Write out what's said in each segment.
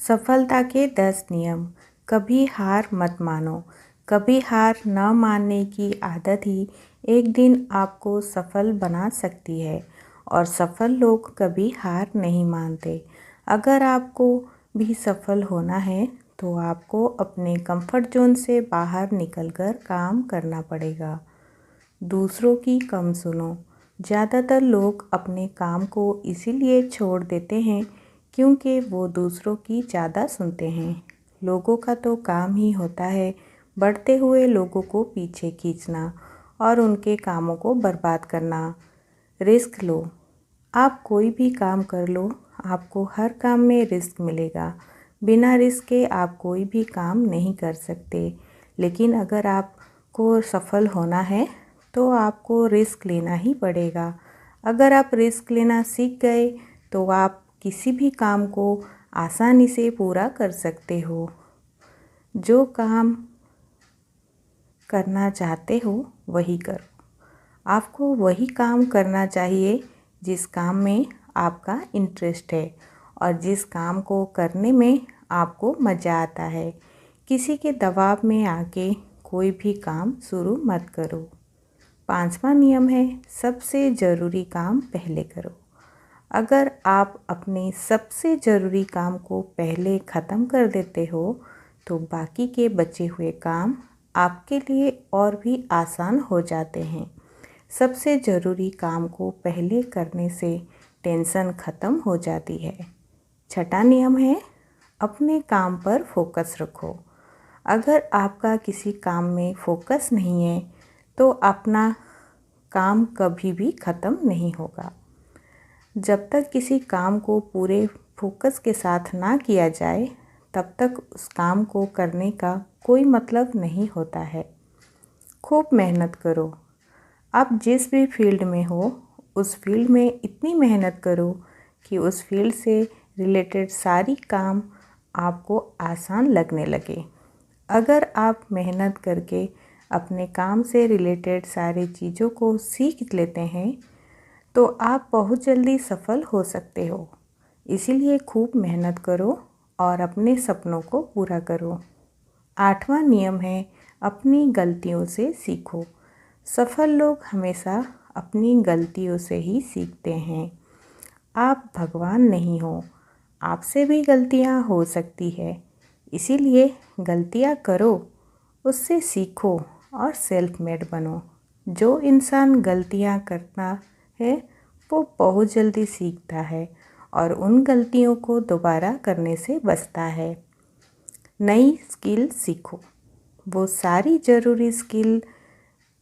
सफलता के 10 नियम। कभी हार मत मानो। कभी हार न मानने की आदत ही एक दिन आपको सफल बना सकती है और सफल लोग कभी हार नहीं मानते। अगर आपको भी सफल होना है तो आपको अपने कंफर्ट जोन से बाहर निकलकर काम करना पड़ेगा। दूसरों की कम सुनो। ज़्यादातर लोग अपने काम को इसीलिए छोड़ देते हैं क्योंकि वो दूसरों की ज़्यादा सुनते हैं। लोगों का तो काम ही होता है बढ़ते हुए लोगों को पीछे खींचना और उनके कामों को बर्बाद करना। रिस्क लो। आप कोई भी काम कर लो, आपको हर काम में रिस्क मिलेगा। बिना रिस्क के आप कोई भी काम नहीं कर सकते। लेकिन अगर आपको सफल होना है तो आपको रिस्क लेना ही पड़ेगा। अगर आप रिस्क लेना सीख गए तो आप किसी भी काम को आसानी से पूरा कर सकते हो। जो काम करना चाहते हो वही करो। आपको वही काम करना चाहिए जिस काम में आपका इंटरेस्ट है और जिस काम को करने में आपको मज़ा आता है। किसी के दबाव में आके कोई भी काम शुरू मत करो। 5वां नियम है सबसे ज़रूरी काम पहले करो। अगर आप अपने सबसे ज़रूरी काम को पहले ख़त्म कर देते हो तो बाकी के बचे हुए काम आपके लिए और भी आसान हो जाते हैं। सबसे ज़रूरी काम को पहले करने से टेंशन ख़त्म हो जाती है। 6वां नियम है अपने काम पर फोकस रखो। अगर आपका किसी काम में फोकस नहीं है तो अपना काम कभी भी ख़त्म नहीं होगा। जब तक किसी काम को पूरे फोकस के साथ ना किया जाए तब तक उस काम को करने का कोई मतलब नहीं होता है। खूब मेहनत करो। आप जिस भी फील्ड में हो उस फील्ड में इतनी मेहनत करो कि उस फील्ड से रिलेटेड सारी काम आपको आसान लगने लगे। अगर आप मेहनत करके अपने काम से रिलेटेड सारी चीज़ों को सीख लेते हैं तो आप बहुत जल्दी सफल हो सकते हो। इसीलिए खूब मेहनत करो और अपने सपनों को पूरा करो। 8वां नियम है अपनी गलतियों से सीखो। सफल लोग हमेशा अपनी गलतियों से ही सीखते हैं। आप भगवान नहीं हो, आपसे भी गलतियां हो सकती है। इसीलिए गलतियां करो, उससे सीखो और सेल्फ मेड बनो। जो इंसान गलतियां करता है वो बहुत जल्दी सीखता है और उन गलतियों को दोबारा करने से बचता है। नई स्किल सीखो। वो सारी ज़रूरी स्किल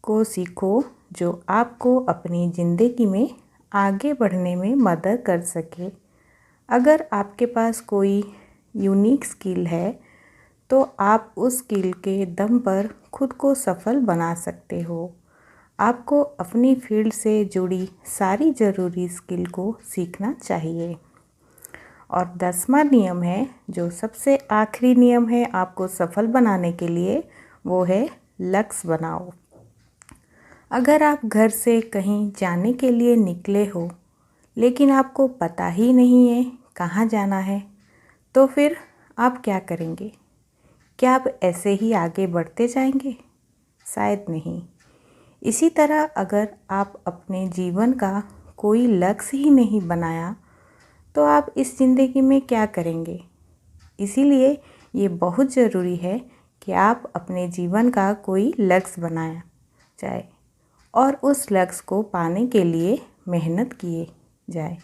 को सीखो जो आपको अपनी ज़िंदगी में आगे बढ़ने में मदद कर सके। अगर आपके पास कोई यूनिक स्किल है तो आप उस स्किल के दम पर खुद को सफल बना सकते हो। आपको अपनी फील्ड से जुड़ी सारी ज़रूरी स्किल को सीखना चाहिए। और 10वां नियम है जो सबसे आखिरी नियम है आपको सफल बनाने के लिए, वो है लक्ष्य बनाओ। अगर आप घर से कहीं जाने के लिए निकले हो लेकिन आपको पता ही नहीं है कहाँ जाना है तो फिर आप क्या करेंगे? क्या आप ऐसे ही आगे बढ़ते जाएंगे? शायद नहीं। इसी तरह अगर आप अपने जीवन का कोई लक्ष्य ही नहीं बनाया तो आप इस ज़िंदगी में क्या करेंगे? इसीलिए ये बहुत ज़रूरी है कि आप अपने जीवन का कोई लक्ष्य बनाया जाए और उस लक्ष्य को पाने के लिए मेहनत किए जाए।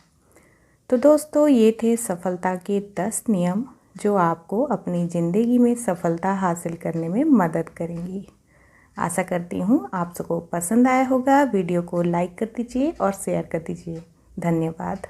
तो दोस्तों ये थे सफलता के 10 नियम जो आपको अपनी ज़िंदगी में सफलता हासिल करने में मदद करेंगी। आशा करती हूँ आप सबको पसंद आया होगा। वीडियो को लाइक कर दीजिए और शेयर कर दीजिए। धन्यवाद।